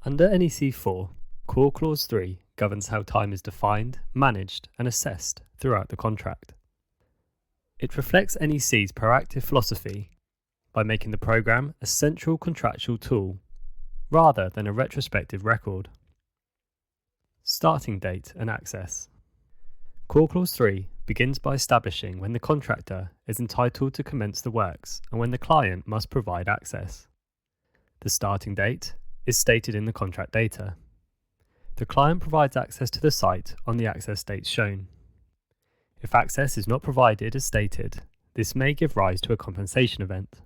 Under NEC4, Core Clause 3 governs how time is defined, managed and assessed throughout the contract. It reflects NEC's proactive philosophy by making the programme a central contractual tool rather than a retrospective record. Starting date and access. Core Clause 3 begins by establishing when the contractor is entitled to commence the works and when the client must provide access. The starting date is stated in the contract data. The client provides access to the site on the access dates shown. If access is not provided as stated, this may give rise to a compensation event.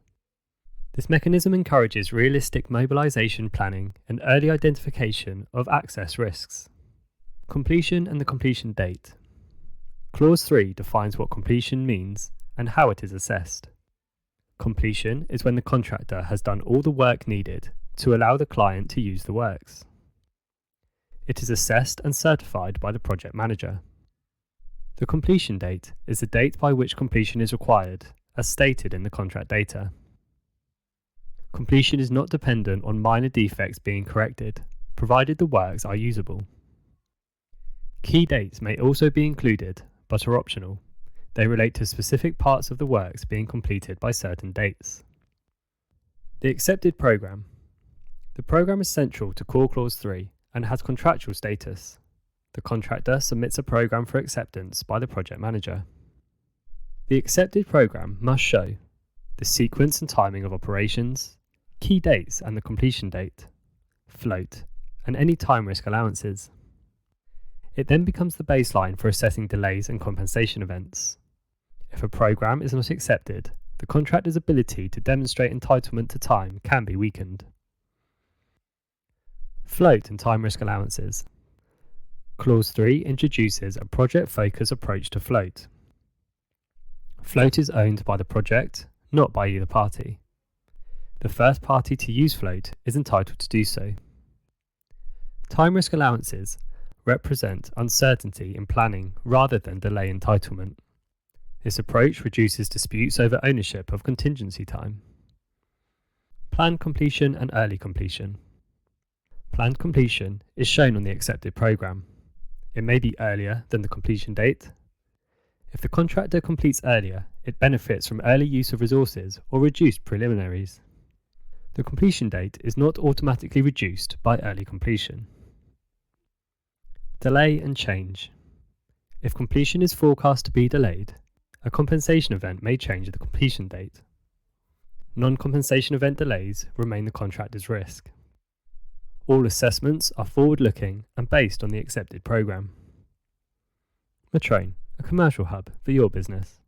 This mechanism encourages realistic mobilisation planning and early identification of access risks. Completion and the completion date. Clause 3 defines what completion means and how it is assessed. Completion is when the contractor has done all the work needed to allow the client to use the works. It is assessed and certified by the project manager. The completion date is the date by which completion is required, as stated in the contract data. Completion is not dependent on minor defects being corrected, provided the works are usable. Key dates may also be included, but are optional. They relate to specific parts of the works being completed by certain dates. The accepted programme. The programme is central to Core Clause 3 and has contractual status. The contractor submits a programme for acceptance by the project manager. The accepted programme must show the sequence and timing of operations, key dates and the completion date, float, and any time risk allowances. It then becomes the baseline for assessing delays and compensation events. If a programme is not accepted, the contractor's ability to demonstrate entitlement to time can be weakened. Float and time risk allowances. Clause 3 introduces a project-focused approach to float. Float is owned by the project, not by either party. The first party to use float is entitled to do so. Time risk allowances represent uncertainty in planning rather than delay entitlement. This approach reduces disputes over ownership of contingency time. Planned completion and early completion. Planned completion is shown on the accepted programme. It may be earlier than the completion date. If the contractor completes earlier, it benefits from early use of resources or reduced preliminaries. The completion date is not automatically reduced by early completion. Delay and change. If completion is forecast to be delayed, a compensation event may change the completion date. Non-compensation event delays remain the contractor's risk. All assessments are forward-looking and based on the accepted programme. Metroun, a commercial hub for your business.